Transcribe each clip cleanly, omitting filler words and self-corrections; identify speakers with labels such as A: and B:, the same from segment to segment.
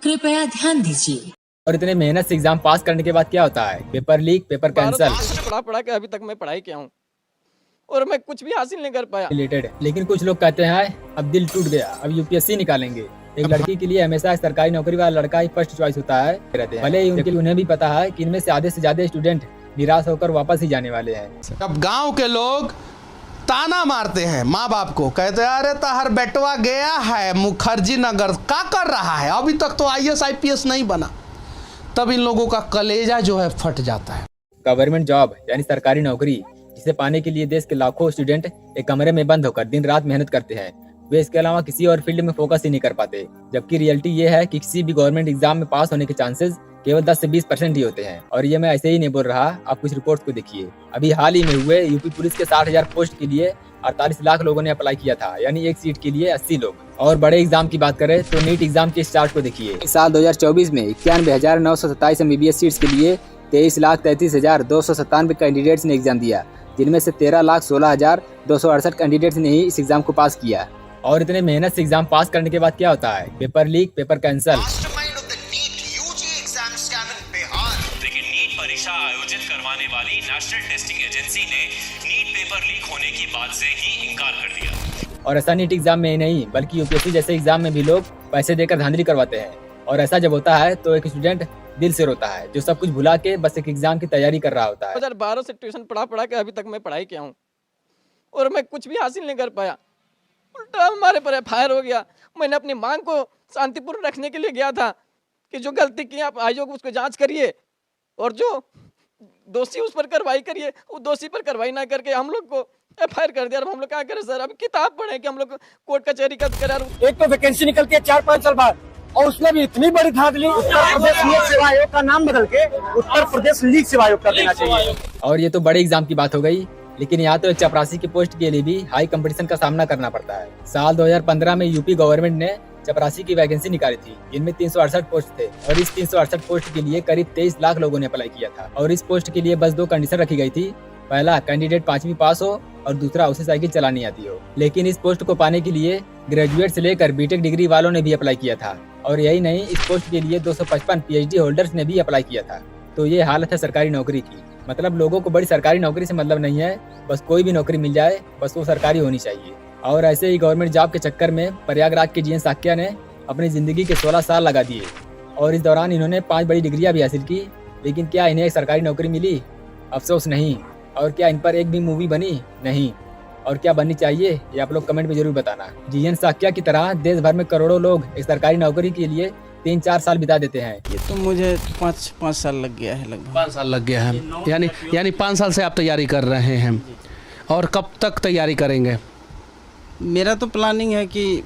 A: कृपया ध्यान दीजिए।
B: और इतने मेहनत से एग्जाम पास करने के बाद क्या होता है? Paper leak, paper cancel.
C: पढ़ा के अभी तक मैं पढ़ाई किया हूँ और मैं कुछ भी हासिल नहीं कर पाया।
B: रिलेटेड, लेकिन कुछ लोग कहते हैं अब दिल टूट गया, अब यूपीएससी निकालेंगे। एक लड़की के लिए हमेशा एक सरकारी नौकरी वाला लड़का ही फर्स्ट चॉइस होता है रहते हैं। भले ही उन्हें भी पता है कि इनमें से आधे से ज्यादा स्टूडेंट निराश होकर वापस ही जाने वाले हैं।
D: अब गांव के लोग ताना मारते हैं माँ बाप को, कहते हैं अरे ताहर बेटवा गया है मुखर्जी नगर, क्या कर रहा है, अभी तक तो आईएएस आईपीएस नहीं बना। तब इन लोगों का कलेजा जो है फट जाता है।
B: गवर्नमेंट जॉब यानी सरकारी नौकरी, जिसे पाने के लिए देश के लाखों स्टूडेंट एक कमरे में बंद होकर दिन रात मेहनत करते हैं। वे इसके अलावा किसी और फील्ड में फोकस ही नहीं कर पाते। जबकि रियलिटी ये है कि किसी भी गवर्नमेंट एग्जाम में पास होने के चांसेस केवल 10 से 20% ही होते हैं। और ये मैं ऐसे ही नहीं बोल रहा, आप कुछ रिपोर्ट्स को देखिए। अभी हाल ही में हुए यूपी पुलिस के 60,000 पोस्ट के लिए 48 लाख लोगों ने अप्लाई किया था, यानी एक सीट के लिए 80 लोग। और बड़े एग्जाम की बात करें तो नीट एग्जाम के स्टार्ट को देखिए। साल 2024 में 91,927 MBBS सीट्स के लिए 23,33,297 कैंडिडेट्स ने एग्जाम दिया, जिनमें से 13,16,268 कैंडिडेट्स ने ही इस एग्जाम को पास किया। और इतने मेहनत से एग्जाम पास करने के बाद क्या होता है? Paper leak, paper cancel.
E: लेकिन नीट परीक्षा आयोजित करवाने वाली नेशनल टेस्टिंग एजेंसी ने नीट पेपर लीक होने की बात से ही इनकार कर दिया।
B: और ऐसा नीट एग्जाम में ही नहीं बल्कि यूपीएससी जैसे एग्जाम में भी लोग पैसे देकर धांधली करवाते हैं। और ऐसा जब होता है तो एक स्टूडेंट दिल से रोता है, जो सब कुछ भुला के बस एक एग्जाम की तैयारी कर रहा होता है।
C: 2012 से ट्यूशन पढ़ा के अभी तक मैं पढ़ाई किया हूँ और मैं कुछ भी हासिल नहीं कर पाया। उल्टा हमारे पर एफआईआर हो गया। मैंने अपनी मांग को शांतिपूर्ण रखने के लिए गया था कि जो गलती की आप आयोग उसको जांच करिए और जो दोषी उस पर कार्रवाई करिए। वो दोषी पर कार्रवाई ना करके हम लोग को एफआईआर कर दिया। अब हम लोग क्या करें सर? अभी किताब पढ़े कि हम लोग कोर्ट कचहरी का करें।
F: एक तो वैकेंसी निकलती है 4-5 साल बाद, और उसमें भी इतनी बड़ी धांधली। उत्तर प्रदेश लीग सेवा आयोग का नाम बदल के उत्तर प्रदेश लीग सेवा आयोग कर देना चाहिए।
B: और ये तो बड़े एग्जाम की बात हो गई, लेकिन यहाँ तो एक चपरासी की पोस्ट के लिए भी हाई कंपटीशन का सामना करना पड़ता है। साल 2015 में यूपी गवर्नमेंट ने चपरासी की वैकेंसी निकाली थी, जिनमें 368 पोस्ट थे। और इस 368 पोस्ट के लिए करीब 23 लाख लोगों ने अप्लाई किया था। और इस पोस्ट के लिए बस 2 कंडीशन रखी गई थी। पहला, कैंडिडेट 5वीं पास हो, और दूसरा, उसे साइकिल चलानी आती हो। लेकिन इस पोस्ट को पाने के लिए ग्रेजुएट से लेकर बीटेक डिग्री वालों ने भी अप्लाई किया था। और यही नहीं, इस पोस्ट के लिए 255 PhD होल्डर्स ने भी अप्लाई किया था। तो ये हालत है सरकारी नौकरी की। मतलब लोगों को बड़ी सरकारी नौकरी से मतलब नहीं है, बस कोई भी नौकरी मिल जाए, बस वो सरकारी होनी चाहिए। और ऐसे ही गवर्नमेंट जॉब के चक्कर में प्रयागराज के जीएन साक्या ने अपनी जिंदगी के 16 साल लगा दिए। और इस दौरान इन्होंने 5 बड़ी डिग्रियां भी हासिल की, लेकिन क्या इन्हें एक सरकारी नौकरी मिली? अफसोस नहीं। और क्या इन पर एक भी मूवी बनी? नहीं। और क्या बननी चाहिए, ये आप लोग कमेंट में जरूर बताना। जीएन साक्या की तरह देश भर में करोड़ों लोग एक सरकारी नौकरी के लिए 3-4 साल बिता देते हैं।
G: ये तो मुझे 5 साल लग गया है, लगभग
D: 5 साल लग गया है। यानी 5 साल से आप तैयारी कर रहे हैं। और कब तक तैयारी करेंगे?
G: मेरा तो प्लानिंग है कि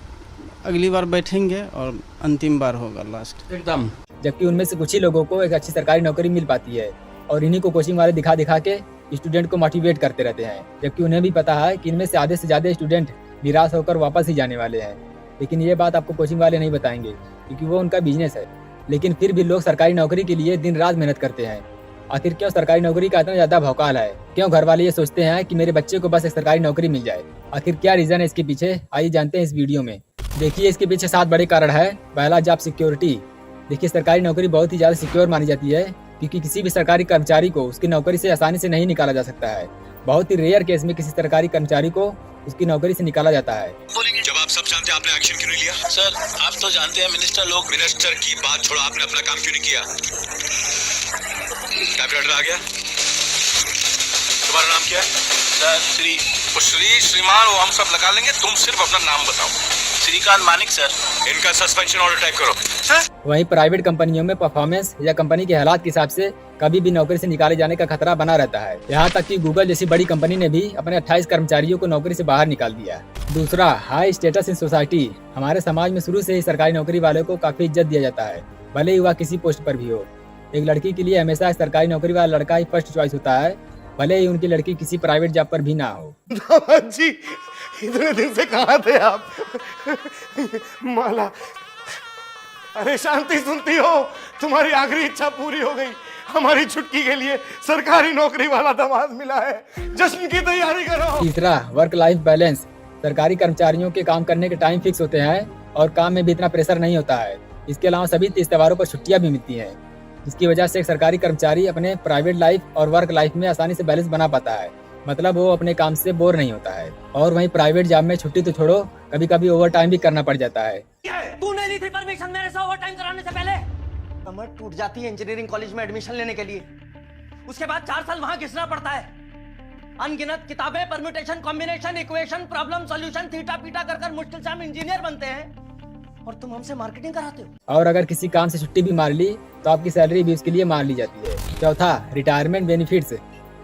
G: अगली बार बैठेंगे और अंतिम बार होगा लास्ट
D: एकदम।
B: जबकि उनमें से कुछ ही लोगों को एक अच्छी सरकारी नौकरी मिल पाती है, और इन्हीं को कोचिंग वाले दिखा दिखा के स्टूडेंट को मोटिवेट करते रहते हैं। जबकि उन्हें भी पता है कि इनमें से आधे से ज्यादा स्टूडेंट निराश होकर वापस ही जाने वाले हैं। लेकिन ये बात आपको कोचिंग वाले नहीं बताएंगे, क्योंकि वो उनका बिजनेस है। लेकिन फिर भी लोग सरकारी नौकरी के लिए दिन रात मेहनत करते हैं। आखिर क्यों सरकारी नौकरी का इतना ज्यादा भौकाल है? क्यों घर वाले ये सोचते हैं कि मेरे बच्चे को बस एक सरकारी नौकरी मिल जाए? आखिर क्या रीजन है इसके पीछे? आइए जानते हैं इस वीडियो में। देखिए, इसके पीछे 7 बड़े कारण है। पहला, जॉब सिक्योरिटी। देखिए, सरकारी नौकरी बहुत ही ज्यादा सिक्योर मानी जाती है, क्योंकि किसी भी सरकारी कर्मचारी को उसकी नौकरी से आसानी से नहीं निकाला जा सकता है। बहुत ही रेयर केस में किसी सरकारी कर्मचारी को उसकी नौकरी से निकाला जाता है।
E: जब आप सब जानते हैं, आपने एक्शन क्यों नहीं लिया? सर, आप तो जानते हैं मिनिस्टर की बात छोड़ो, आपने अपना काम क्यों नहीं किया? टाइपराइटर आ गया? तुम्हारा नाम क्या है? सर, श्रीमान वो हम सब लगा लेंगे, तुम सिर्फ अपना नाम बताओ। श्रीकांत मानिक सर। इनका सस्पेंशन ऑर्डर टाइप करो सर।
B: वहीं प्राइवेट कंपनियों में परफॉर्मेंस या कंपनी के हालात के हिसाब से कभी भी नौकरी से निकाले जाने का खतरा बना रहता है। यहाँ तक कि गूगल जैसी बड़ी कंपनी ने भी अपने 28 कर्मचारियों को नौकरी से बाहर निकाल दिया। दूसरा, हाई स्टेटस इन सोसाइटी। हमारे समाज में शुरू से ही सरकारी नौकरी वालों को काफी इज्जत दिया जाता है, भले ही वह किसी पोस्ट पर भी हो। एक लड़की के लिए हमेशा सरकारी नौकरी वाला लड़का ही फर्स्ट चॉइस होता है, भले ही उनकी लड़की किसी प्राइवेट जॉब पर भी ना हो।
F: जी, इतने दिन से कहाँ थे आप? माला, अरे शांति सुनती हो? तुम्हारी आखिरी इच्छा पूरी हो गई। हमारी छुटकी के लिए सरकारी नौकरी वाला दामाद मिला है। जश्न की तैयारी करो।
B: तीसरा, वर्क लाइफ बैलेंस। सरकारी कर्मचारियों के काम करने के टाइम फिक्स होते हैं और काम में भी इतना प्रेशर नहीं होता है। इसके अलावा सभी तीज त्योहारों पर छुट्टियां भी मिलती हैं, जिसकी वजह से एक सरकारी कर्मचारी अपने प्राइवेट लाइफ और वर्क लाइफ में आसानी से बैलेंस बना पाता है। मतलब वो अपने काम से बोर नहीं होता है। और वहीं प्राइवेट जॉब में छुट्टी तो छोड़ो, कभी कभी ओवर टाइम भी करना पड़ जाता है।
A: तूने दी थी परमिशन मेरे से ओवर टाइम कराने से पहले? कमर टूट जाती है इंजीनियरिंग कॉलेज में एडमिशन लेने के लिए, उसके बाद 4 साल वहां घिसना पड़ता है। अनगिनत किताबें, permutation, combination, equation, problem solution, theta पीटा कर मुश्किल से हम इंजीनियर बनते हैं और तुम हमसे मार्केटिंग कराते हो।
B: और अगर किसी काम से छुट्टी भी मार ली तो आपकी सैलरी भी उसके लिए मार ली जाती है। चौथा, रिटायरमेंट बेनिफिट्स।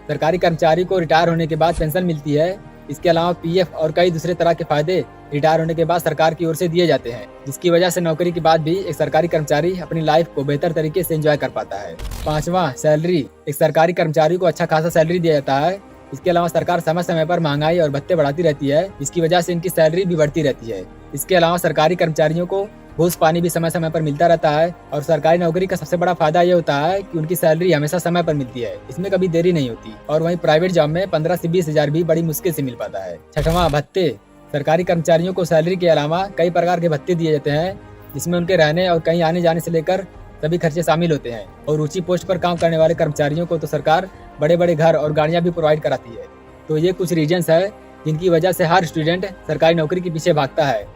B: सरकारी कर्मचारी को रिटायर होने के बाद पेंशन मिलती है। इसके अलावा पीएफ और कई दूसरे तरह के फायदे रिटायर होने के बाद सरकार की ओर से दिए जाते हैं, जिसकी वजह से नौकरी के बाद भी एक सरकारी कर्मचारी अपनी लाइफ को बेहतर तरीके से एंजॉय कर पाता है। पांचवा, सैलरी। एक सरकारी कर्मचारी को अच्छा खासा सैलरी दिया जाता है। इसके अलावा सरकार समय समय पर महंगाई और भत्ते बढ़ाती रहती है, जिसकी वजह से इनकी सैलरी भी बढ़ती रहती है। इसके अलावा सरकारी कर्मचारियों को घूस पानी भी समय समय पर मिलता रहता है। और सरकारी नौकरी का सबसे बड़ा फायदा ये होता है कि उनकी सैलरी हमेशा समय पर मिलती है, इसमें कभी देरी नहीं होती। और वहीं प्राइवेट जॉब में 15 से 20 हजार भी बड़ी मुश्किल से मिल पाता है। छठवां, भत्ते। सरकारी कर्मचारियों को सैलरी के अलावा कई प्रकार के भत्ते दिए जाते हैं, जिसमें उनके रहने और कहीं आने जाने से लेकर सभी खर्चे शामिल होते हैं। और ऊंची पोस्ट पर काम करने वाले कर्मचारियों को तो सरकार बड़े बड़े घर और गाड़ियां भी प्रोवाइड कराती है। तो ये कुछ रीजंस है जिनकी वजह से हर स्टूडेंट सरकारी नौकरी के पीछे भागता है।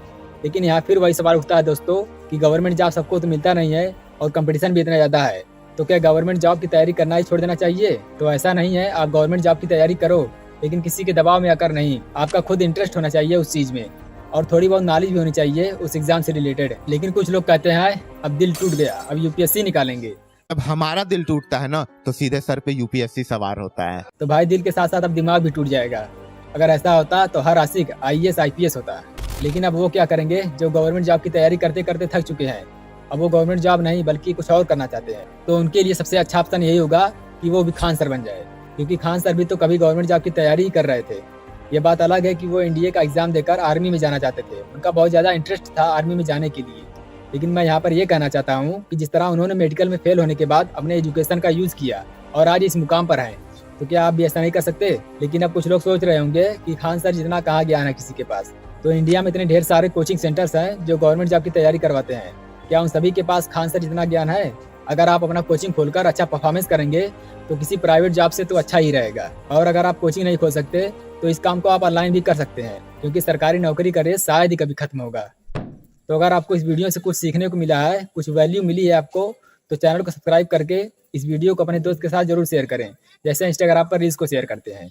B: लेकिन यहाँ फिर वही सवाल उठता है दोस्तों कि गवर्नमेंट जॉब सबको तो मिलता नहीं है और कंपटीशन भी इतना ज़्यादा है, तो क्या गवर्नमेंट जॉब की तैयारी करना ही छोड़ देना चाहिए? तो ऐसा नहीं है, आप गवर्नमेंट जॉब की तैयारी करो, लेकिन किसी के दबाव में आकर नहीं। आपका खुद इंटरेस्ट होना चाहिए उस चीज़ में और थोड़ी बहुत नॉलेज भी होनी चाहिए उस एग्जाम से रिलेटेड। लेकिन कुछ लोग कहते हैं अब दिल टूट गया, अब यूपीएससी निकालेंगे।
H: अब हमारा दिल टूटता है ना तो सीधे सर पे यूपीएससी सवार होता है।
B: तो भाई दिल के साथ साथ अब दिमाग भी टूट जाएगा। अगर ऐसा होता तो हर आशिक आईएएस आईपीएस होता। लेकिन अब वो क्या करेंगे जो गवर्नमेंट जॉब की तैयारी करते करते थक चुके हैं। अब वो गवर्नमेंट जॉब नहीं बल्कि कुछ और करना चाहते हैं, तो उनके लिए सबसे अच्छा ऑप्शन यही होगा कि वो भी खान सर बन जाए, क्योंकि खान सर भी तो कभी गवर्नमेंट जॉब की तैयारी ही कर रहे थे। ये बात अलग है कि वो एनडीए का एग्जाम देकर आर्मी में जाना चाहते थे, उनका बहुत ज़्यादा इंटरेस्ट था आर्मी में जाने के लिए। लेकिन मैं यहाँ पर ये कहना चाहता हूँ कि जिस तरह उन्होंने मेडिकल में फेल होने के बाद अपने एजुकेशन का यूज़ किया और आज इस मुकाम पर हैं, तो क्या आप भी ऐसा नहीं कर सकते? लेकिन अब कुछ लोग सोच रहे होंगे कि खान सर जितना कहाँ ज्ञान है किसी के पास। तो इंडिया में इतने ढेर सारे कोचिंग सेंटर्स हैं जो गवर्नमेंट जॉब की तैयारी करवाते हैं, क्या उन सभी के पास खान सर जितना ज्ञान है? अगर आप अपना कोचिंग खोलकर अच्छा परफॉर्मेंस करेंगे तो किसी प्राइवेट जॉब से तो अच्छा ही रहेगा। और अगर आप कोचिंग नहीं खोल सकते तो इस काम को आप ऑनलाइन भी कर सकते हैं, क्योंकि सरकारी नौकरी का रेस शायद ही कभी खत्म होगा। तो अगर आपको इस वीडियो से कुछ सीखने को मिला है, कुछ वैल्यू मिली है आपको, तो चैनल को सब्सक्राइब करके इस वीडियो को अपने दोस्त के साथ जरूर शेयर करें, जैसे इंस्टाग्राम पर रील्स को शेयर करते हैं।